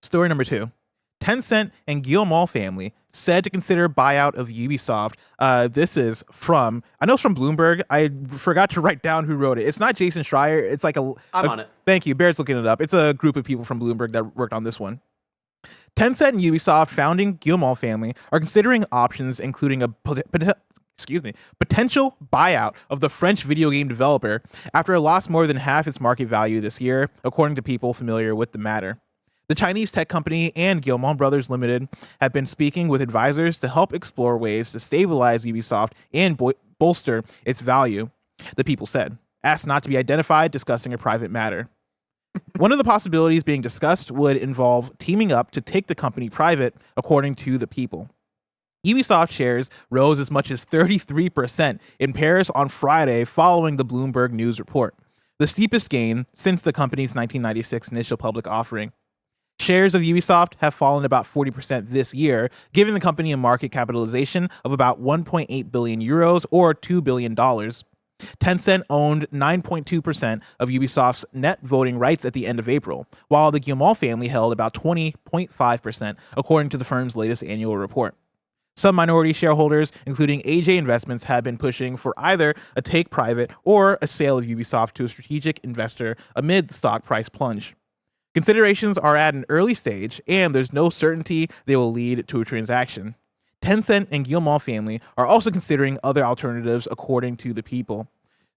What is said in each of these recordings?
Story number 2. Tencent and Guillemot family said to consider buyout of Ubisoft. This is from, I know it's from Bloomberg. I forgot to write down who wrote it. It's not Jason Schreier. It's like I'm on it. Thank you. Barrett's looking it up. It's a group of people from Bloomberg that worked on this one. Tencent and Ubisoft founding Guillemot family are considering options, including a potential buyout of the French video game developer after it lost more than half its market value this year, according to people familiar with the matter. The Chinese tech company and Guillemot Brothers Limited have been speaking with advisors to help explore ways to stabilize Ubisoft and bolster its value, the people said, asked not to be identified, discussing a private matter. One of the possibilities being discussed would involve teaming up to take the company private, according to the people. Ubisoft shares rose as much as 33% in Paris on Friday following the Bloomberg News report, the steepest gain since the company's 1996 initial public offering. Shares of Ubisoft have fallen about 40% this year, giving the company a market capitalization of about 1.8 billion euros or $2 billion. Tencent owned 9.2% of Ubisoft's net voting rights at the end of April, while the Guillemot family held about 20.5%, according to the firm's latest annual report. Some minority shareholders, including AJ Investments, have been pushing for either a take private or a sale of Ubisoft to a strategic investor amid the stock price plunge. Considerations are at an early stage, and there's no certainty they will lead to a transaction. Tencent and Guillemot family are also considering other alternatives, according to the people.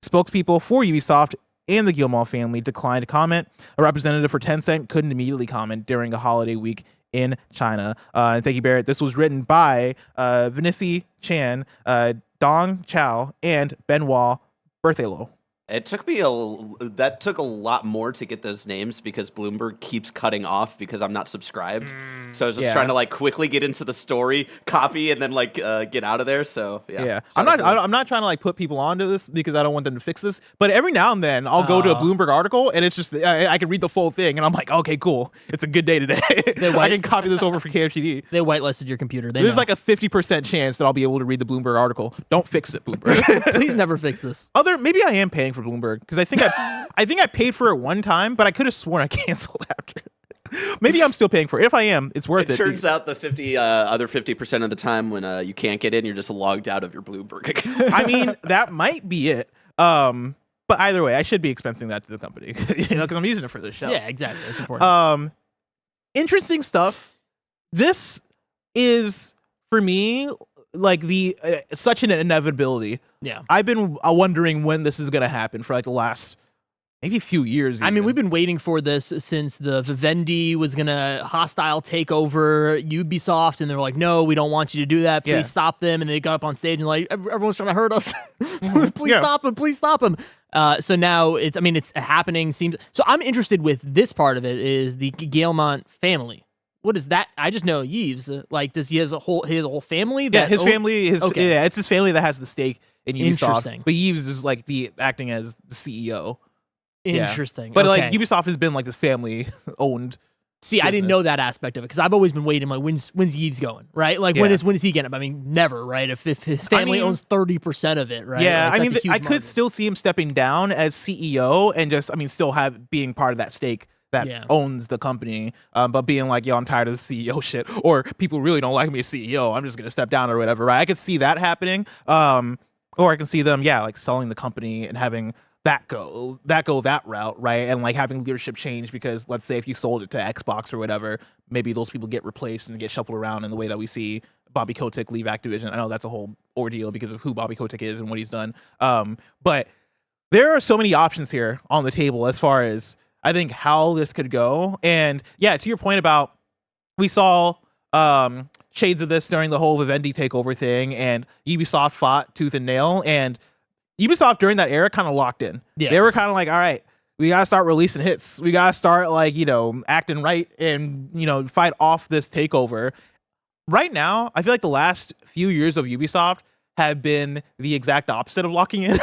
Spokespeople for Ubisoft and the Guillemot family declined to comment. A representative for Tencent couldn't immediately comment during a holiday week in China. And thank you, Barrett. This was written by Vinici Chan, Dong Chao, and Benoit Berthelot. It took me that took a lot more to get those names because Bloomberg keeps cutting off because I'm not subscribed. So I was just trying to like quickly get into the story, copy, and then like get out of there. So yeah. I'm not trying to like put people onto this because I don't want them to fix this. But every now and then I'll go to a Bloomberg article and it's just I can read the full thing and I'm like, okay, cool. It's a good day today. I can copy this over for KFGD. They whitelisted your computer. There's like a 50% chance that I'll be able to read the Bloomberg article. Don't fix it, Bloomberg. Please never fix this. Maybe I am paying for Bloomberg because I think I paid for it one time, but I could have sworn I canceled after. Maybe I'm still paying for it. If I am, it's worth it. It turns out the other 50% of the time when you can't get in, you're just logged out of your Bloomberg account. I mean, that might be it. But either way, I should be expensing that to the company, because I'm using it for this show. Yeah, exactly. It's important. Interesting stuff. This is for me like the such an inevitability. Yeah, I've been wondering when this is going to happen for like the last maybe a few years. I mean, we've been waiting for this since the Vivendi was going to hostile take over Ubisoft, and they were like, no, we don't want you to do that. Please stop them. And they got up on stage and like, everyone's trying to hurt us. Please stop them. Please stop them. So now it's happening. So I'm interested with this part of it is the Guillemot family. What is that? I just know Yves. Like, does he has a whole family? Family. It's his family that has the stake in Ubisoft. Interesting. But Yves is like acting as the CEO. Interesting. But like Ubisoft has been like this family owned. See, business. I didn't know that aspect of it because I've always been waiting. Like, when's Yves going? Right? Like, when is he getting up? I mean, never. Right? If his family owns 30% of it, right? Yeah. Like, I could still see him stepping down as CEO and just still being part of that stake that owns the company, but being like, yo, I'm tired of the CEO shit, or people really don't like me as CEO, I'm just gonna step down or whatever, right? I could see that happening, or I can see them, like selling the company and having that go that route, right? And like having leadership change because let's say if you sold it to Xbox or whatever, maybe those people get replaced and get shuffled around in the way that we see Bobby Kotick leave Activision. I know that's a whole ordeal because of who Bobby Kotick is and what he's done, but there are so many options here on the table as far as I think how this could go. And yeah, to your point about we saw shades of this during the whole Vivendi takeover thing, and Ubisoft fought tooth and nail, and Ubisoft during that era kind of locked in. Yeah. They were kind of like, all right, we got to start releasing hits. We got to start like, acting right and, fight off this takeover. Right now, I feel like the last few years of Ubisoft have been the exact opposite of locking in,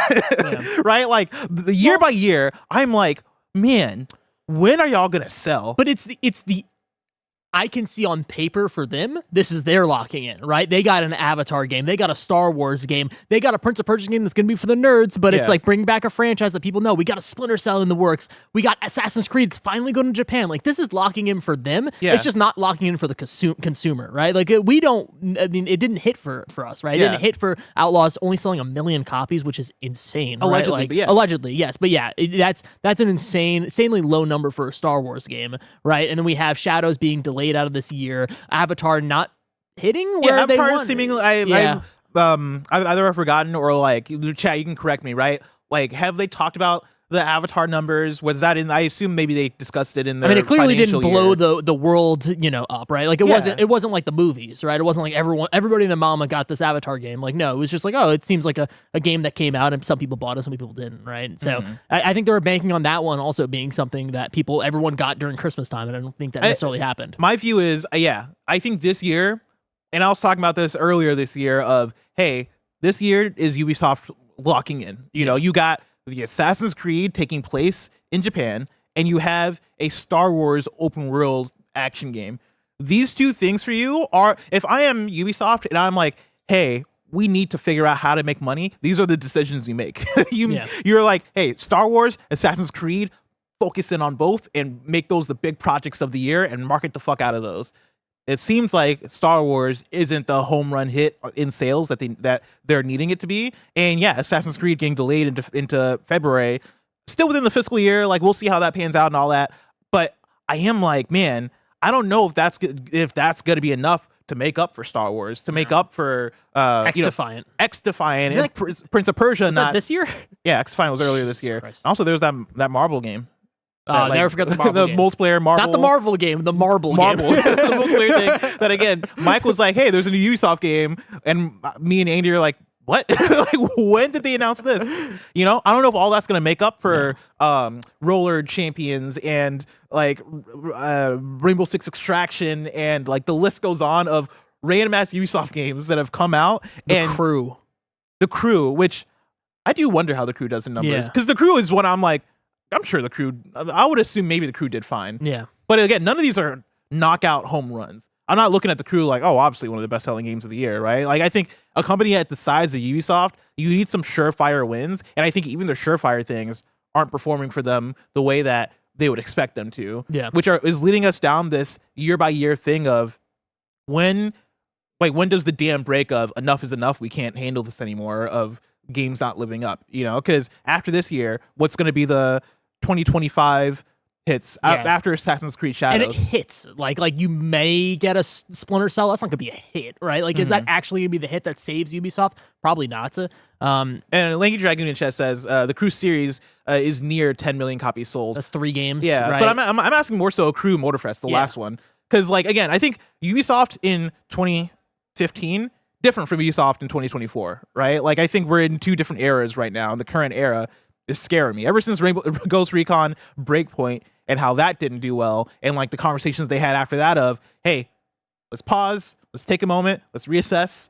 right? Like the year by year, I'm like, man, when are y'all gonna sell? But it's the I can see on paper for them, this is their locking in, right? They got an Avatar game. They got a Star Wars game. They got a Prince of Persia game that's going to be for the nerds, but it's like bring back a franchise that people know. We got a Splinter Cell in the works. We got Assassin's Creed. It's finally going to Japan. Like, this is locking in for them. Yeah. It's just not locking in for the consumer, right? Like, it didn't hit for us, right? It didn't hit for Outlaws only selling 1 million copies, which is insane. Allegedly, right? Like, but yes. Allegedly, yes. But yeah, that's an insanely low number for a Star Wars game, right? And then we have Shadows being delayed out of this year. Avatar not hitting where they Avatar want. seemingly I've either forgotten or like chat. You can correct me, right? Like, have they talked about the Avatar numbers? Was that in? I assume maybe they discussed it in their. I mean, it clearly didn't blow year. the world, up, right? Like it wasn't like the movies, right? It wasn't like everybody and their mama got this Avatar game. Like, no, it was just like, oh, it seems like a game that came out and some people bought it, some people didn't, right? So I think they were banking on that one also being something that everyone got during Christmas time, and I don't think that necessarily happened. My view is, I think this year, and I was talking about this earlier this year of, hey, this year is Ubisoft locking in. You got the Assassin's Creed taking place in Japan, and you have a Star Wars open world action game. These two things for you are, if I am Ubisoft and I'm like, hey, we need to figure out how to make money, these are the decisions you make. You're like, hey, Star Wars, Assassin's Creed, focus in on both and make those the big projects of the year and market the fuck out of those. It seems like Star Wars isn't the home run hit in sales that they're needing it to be. And yeah, Assassin's Creed getting delayed into February, still within the fiscal year. Like, we'll see how that pans out and all that. But I am like, man, I don't know if that's going to be enough to make up for Star Wars, to make up for X-Defiant. X-Defiant and Prince of Persia. Was that this year? Yeah, X-Defiant was earlier this year. Christ. Also, there's that Marvel game. Never forget the Marvel game. Multiplayer Marvel. Not the Marvel game, the Marble game. the multiplayer thing. That again, Mike was like, hey, there's a new Ubisoft game. And me and Andy are like, what? Like, when did they announce this? I don't know if all that's going to make up for Roller Champions and like Rainbow Six Extraction and like the list goes on of random ass Ubisoft games that have come out. The Crew, which I do wonder how the Crew does in numbers. Because the Crew is one I'm like, I'm sure the Crew, I would assume maybe the Crew did fine. Yeah. But again, none of these are knockout home runs. I'm not looking at the Crew like, oh, obviously one of the best selling games of the year, right? Like, I think a company at the size of Ubisoft, you need some surefire wins. And I think even their surefire things aren't performing for them the way that they would expect them to. Yeah. Which is leading us down this year by year thing of when does the dam break of enough is enough, we can't handle this anymore, of games not living up, because after this year, what's going to be the 2025 hits after Assassin's Creed Shadows? And it hits. Like you may get a Splinter Cell. That's not going to be a hit, right? Like, is that actually going to be the hit that saves Ubisoft? Probably not. And Lanky Dragoon in chat says the Crew series is near 10 million copies sold. That's 3 games. Yeah, right? but I'm asking more so Crew Motorfest, the last one. Because, like, again, I think Ubisoft in 2015, different from Ubisoft in 2024, right? Like, I think we're in 2 different eras right now, and the current era is scaring me. Ever since Ghost Recon Breakpoint and how that didn't do well, and like the conversations they had after that of, hey, let's pause, let's take a moment, let's reassess.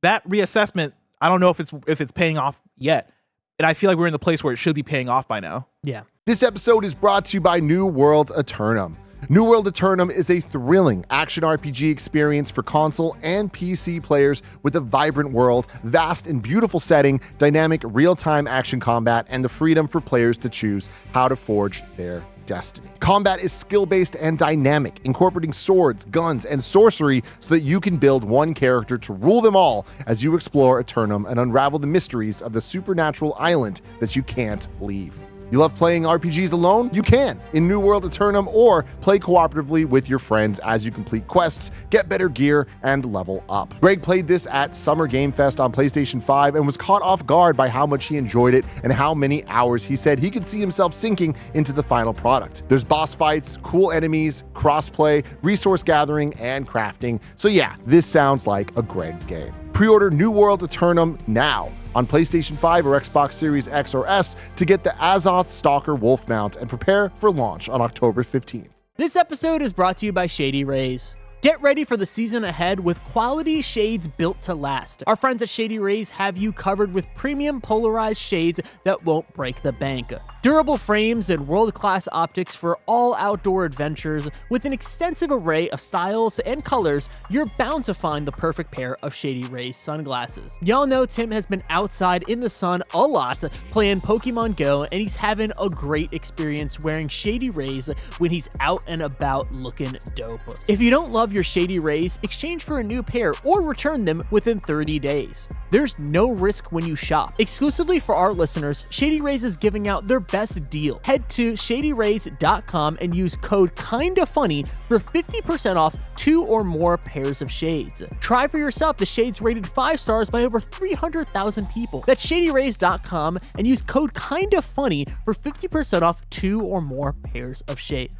That reassessment, I don't know if it's paying off yet. And I feel like we're in the place where it should be paying off by now. Yeah. This episode is brought to you by New World Eternum. New World Eternum is a thrilling action RPG experience for console and PC players with a vibrant world, vast and beautiful setting, dynamic real-time action combat, and the freedom for players to choose how to forge their destiny. Combat is skill-based and dynamic, incorporating swords, guns, and sorcery so that you can build one character to rule them all as you explore Eternum and unravel the mysteries of the supernatural island that you can't leave. You love playing RPGs alone? You can in New World Eternum, or play cooperatively with your friends as you complete quests, get better gear, and level up. Greg played this at Summer Game Fest on PlayStation 5 and was caught off guard by how much he enjoyed it and how many hours he said he could see himself sinking into the final product. There's boss fights, cool enemies, crossplay, resource gathering, and crafting. So yeah, this sounds like a Greg game. Pre-order New World Eternum now on PlayStation 5 or Xbox Series X or S to get the Azoth Stalker Wolf mount and prepare for launch on October 15th. This episode is brought to you by Shady Rays. Get ready for the season ahead with quality shades built to last. Our friends at Shady Rays have you covered with premium polarized shades that won't break the bank. Durable frames and world-class optics for all outdoor adventures. With an extensive array of styles and colors, you're bound to find the perfect pair of Shady Rays sunglasses. Y'all know Tim has been outside in the sun a lot playing Pokemon Go, and he's having a great experience wearing Shady Rays when he's out and about looking dope. If you don't love your Shady Rays, exchange for a new pair or return them within 30 days. There's no risk when you shop. Exclusively for our listeners, Shady Rays is giving out their best deal. Head to shadyrays.com and use code KINDAFUNNY for 50% off 2 or more pairs of shades. Try for yourself the shades rated 5 stars by over 300,000 people. That's shadyrays.com and use code KINDAFUNNY for 50% off 2 or more pairs of shades.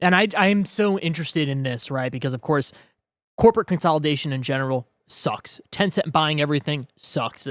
And I'm so interested in this, right? Because, of course, corporate consolidation in general sucks. Tencent buying everything sucks.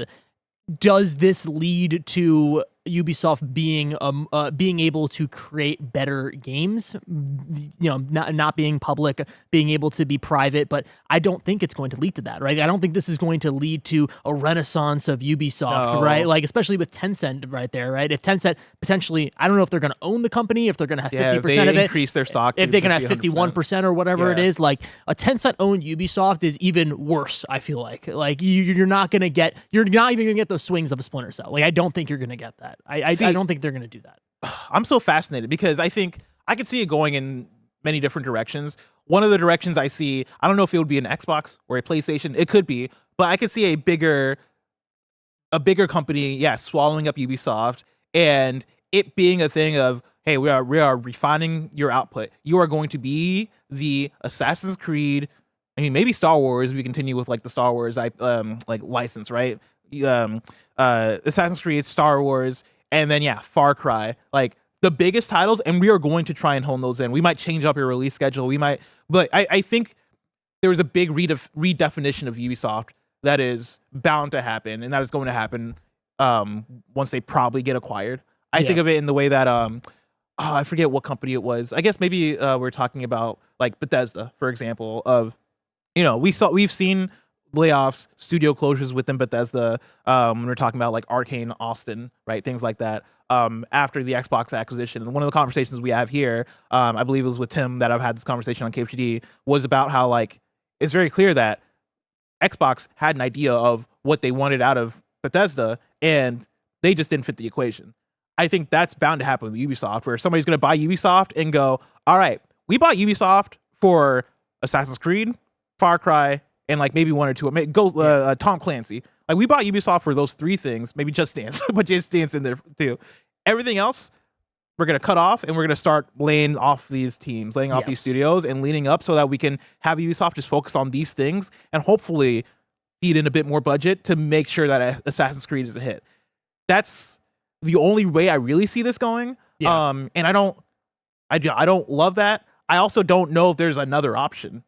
Does this lead to Ubisoft being able to create better games? You know, not being public, being able to be private, but I don't think it's going to lead to that, right? I don't think this is going to lead to a renaissance of Ubisoft, right? Like, especially with Tencent right there, right? If Tencent potentially, I don't know if they're going to own the company, if they're going to have 50% of it, increase their stock, if they can have 51% or whatever it is, like a Tencent-owned Ubisoft is even worse. I feel like you're not even going to get those swings of a Splinter Cell. Like, I don't think you're going to get that. I don't think they're going to do that. I'm so fascinated because I think I could see it going in many different directions. One of the directions I see, I don't know if it would be an Xbox or a PlayStation. It could be, but I could see a bigger company, swallowing up Ubisoft and it being a thing of, hey, we are refining your output. You are going to be the Assassin's Creed. I mean, maybe Star Wars. We continue with like the Star Wars license, right? Assassin's Creed, Star Wars. And then, Far Cry, like the biggest titles, and we are going to try and hone those in. We might change up your release schedule. But I think there is a big redefinition of Ubisoft that is bound to happen, and that is going to happen once they probably get acquired. I think of it in the way that, I forget what company it was. I guess maybe we're talking about like Bethesda, for example, of, you know, we've seen layoffs, studio closures within Bethesda. When we're talking about like Arcane Austin, right? Things like that. After the Xbox acquisition. And one of the conversations we have here, I believe it was with Tim that I've had this conversation on KFGD, was about how like it's very clear that Xbox had an idea of what they wanted out of Bethesda and they just didn't fit the equation. I think that's bound to happen with Ubisoft, where somebody's going to buy Ubisoft and go, all right, we bought Ubisoft for Assassin's Creed, Far Cry, and like maybe one or two, Tom Clancy. Like we bought Ubisoft for those 3 things, maybe Just Dance, but Just Dance in there too. Everything else, we're going to cut off and we're going to start laying off these teams, laying off these studios and leaning up so that we can have Ubisoft just focus on these things and hopefully feed in a bit more budget to make sure that Assassin's Creed is a hit. That's the only way I really see this going. And I don't love that. I also don't know if there's another option.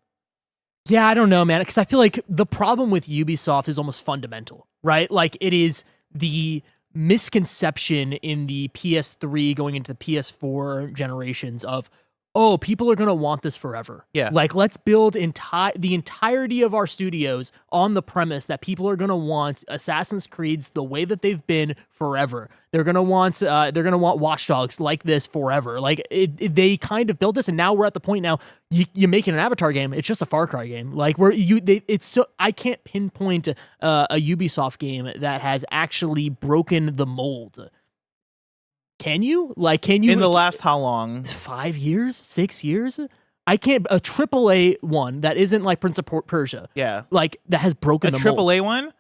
Yeah, I don't know, man, because I feel like the problem with Ubisoft is almost fundamental, right? Like it is the misconception in the PS3 going into the PS4 generations of, oh, people are going to want this forever. Yeah. Like, let's build the entirety of our studios on the premise that people are going to want Assassin's Creeds the way that they've been forever. They're going to want Watch Dogs like this forever. Like, they kind of built this, and now we're at the point now, you're making an Avatar game. It's just a Far Cry game. Like, I can't pinpoint a Ubisoft game that has actually broken the mold. Can you? In the last how long? 5 years? 6 years? I can't. A AAA one that isn't like Prince of Persia. Yeah. Like, that has broken the mold. A AAA one?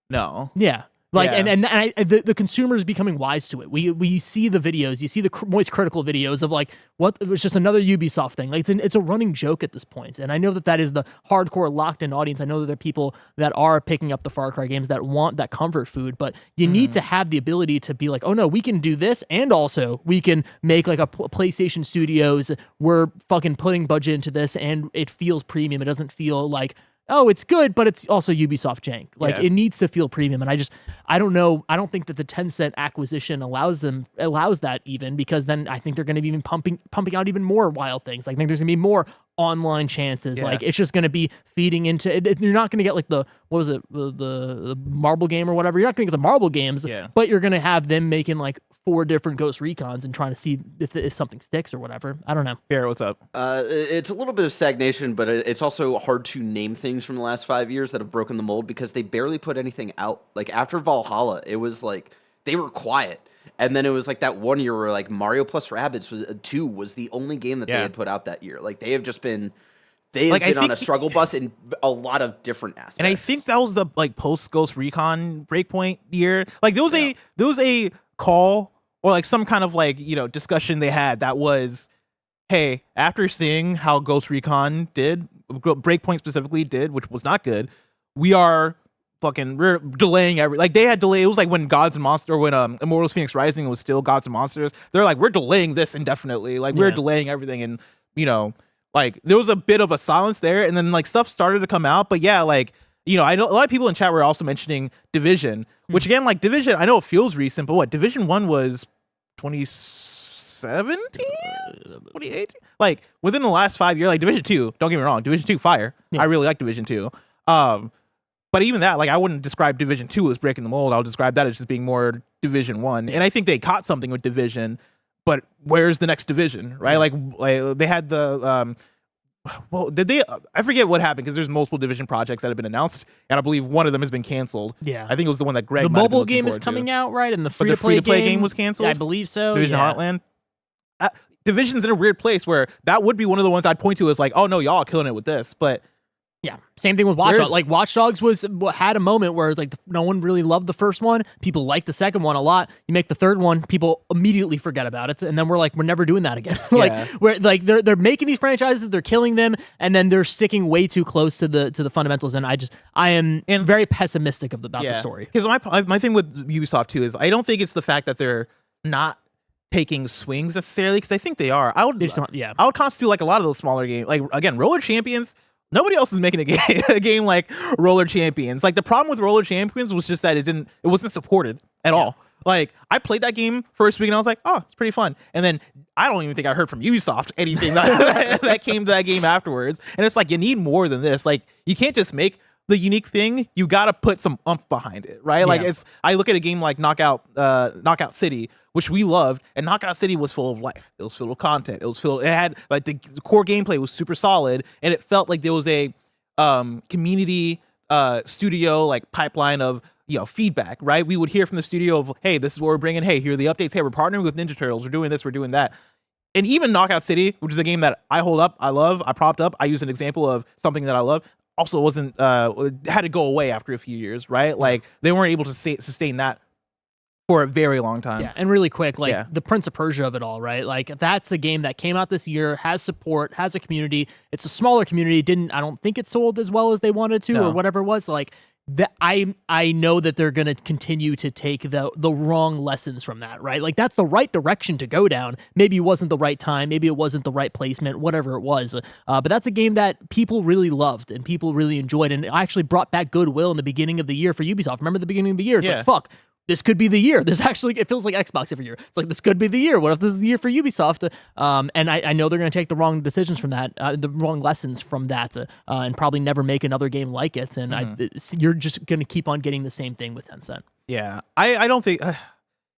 No. Yeah. The consumer is becoming wise to it. We see the videos, you see the most critical videos of like, what, it was just another Ubisoft thing. Like it's a running joke at this point. And I know that is the hardcore locked in audience. I know that there are people that are picking up the Far Cry games that want that comfort food, but you need to have the ability to be like, oh no, we can do this. And also we can make like a PlayStation Studios. We're fucking putting budget into this and it feels premium. It doesn't feel like oh, it's good, but it's also Ubisoft jank. Like Yeah. it needs to feel premium. And I don't know. I don't think that the Tencent acquisition allows that even, because then I think they're going to be even pumping out even more wild things. Like, I think there's going to be more online chances. Yeah. Like, it's just going to be feeding into it. You're not going to get like the marble game or whatever. You're not going to get the marble games, but you're going to have them making like 4 different Ghost Recons and trying to see if something sticks or whatever. I don't know. Pierre, what's up? It's a little bit of stagnation, but it's also hard to name things from the last 5 years that have broken the mold because they barely put anything out. Like after Valhalla, it was like they were quiet. And then it was like that one year where like Mario plus Rabbids 2 was the only game that they had put out that year. Like they have just been on a struggle bus in a lot of different aspects. And I think that was the like post Ghost Recon Breakpoint year. Like there was a call or like some kind of like, discussion they had that was, hey, after seeing how Ghost Recon did, Breakpoint specifically did, which was not good, we're delaying they had delay. It was like when Gods and Monsters, or when Immortals Phoenix Rising was still Gods and Monsters. They're like, we're delaying this indefinitely. Like we're delaying everything. And, like there was a bit of a silence there, and then like stuff started to come out. But yeah, like, I know a lot of people in chat were also mentioning Division, which again, like Division, I know it feels recent, but what, Division 1 was 2017? 2018? Like within the last 5 years, like Division 2, don't get me wrong, Division 2 fire. I really like Division 2. But even that, like I wouldn't describe Division 2 as breaking the mold. I'll describe that as just being more Division 1. And I think they caught something with Division, but where's the next Division, right? Like they had the I forget what happened, because there's multiple Division projects that have been announced, and I believe one of them has been canceled. Yeah, I think it was the one that Greg. The mobile game is coming out, right? And the free-to-play game was canceled. I believe so. Division Heartland. Division's in a weird place where that would be one of the ones I'd point to as like, oh no, y'all are killing it with this, but. Yeah, same thing with Watch Dogs. Like Watch Dogs had a moment where it's like no one really loved the first one. People liked the second one a lot. You make the third one, people immediately forget about it, and then we're like, we're never doing that again. They're making these franchises, they're killing them, and then they're sticking way too close to the fundamentals. And I am very pessimistic about the story. Because my thing with Ubisoft too is I don't think it's the fact that they're not taking swings necessarily, because I think they are. I would constitute like a lot of those smaller games, like again, Roller Champions. Nobody else is making a game like Roller Champions. Like the problem with Roller Champions was just that it wasn't supported at all. Like I played that game first week and I was like, oh, it's pretty fun. And then I don't even think I heard from Ubisoft anything that came to that game afterwards. And it's like, you need more than this. Like you can't just make the unique thing. You got to put some oomph behind it, right? Like I look at a game like Knockout City, which we loved, and Knockout City was full of life. It was filled with content. It had like the core gameplay was super solid, and it felt like there was a community studio like pipeline of feedback, right? We would hear from the studio of, hey, this is what we're bringing. Hey, here are the updates. Hey, we're partnering with Ninja Turtles. We're doing this. We're doing that. And even Knockout City, which is a game that I hold up, I love, I propped up. I use an example of something that I love. Also wasn't had to go away after a few years, right? Like they weren't able to sustain that for a very long time. Yeah, and really quick, the Prince of Persia of it all, right? Like that's a game that came out this year, has support, has a community. It's a smaller community. I don't think it sold as well as they wanted to, or whatever it was. Like that, I know that they're gonna continue to take the wrong lessons from that, right? Like that's the right direction to go down. Maybe it wasn't the right time, maybe it wasn't the right placement, whatever it was. But that's a game that people really loved and people really enjoyed, and actually brought back goodwill in the beginning of the year for Ubisoft. Remember the beginning of the year? It's like, fuck, this could be the year. It feels like Xbox every year. It's like, this could be the year. What if this is the year for Ubisoft? And I know they're going to take the wrong decisions from that, the wrong lessons from that, and probably never make another game like it. And you're just going to keep on getting the same thing with Tencent. Yeah, I don't think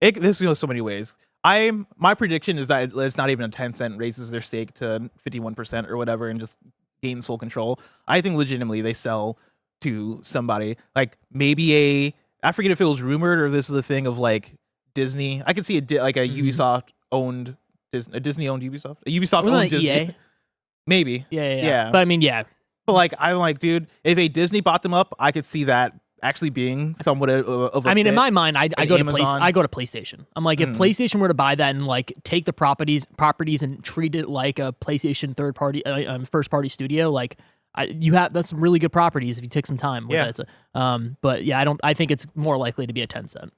this goes so many ways. My prediction is that it's not even a Tencent raises their stake to 51% or whatever and just gains full control. I think legitimately they sell to somebody, like maybe I forget if it was rumored or this is the thing of like Disney. I could see a Ubisoft owned a Disney owned Ubisoft, a Ubisoft owned Disney. EA? Maybe. Yeah. But I mean, yeah. But like I'm like, dude, if a Disney bought them up, I could see that actually being somewhat of a I mean, fit. In my mind, I go to PlayStation. I'm like, if PlayStation were to buy that and like take the properties and treat it like a PlayStation third party, first party studio, like. That's some really good properties if you take some time with it. But yeah, I think it's more likely to be a Tencent.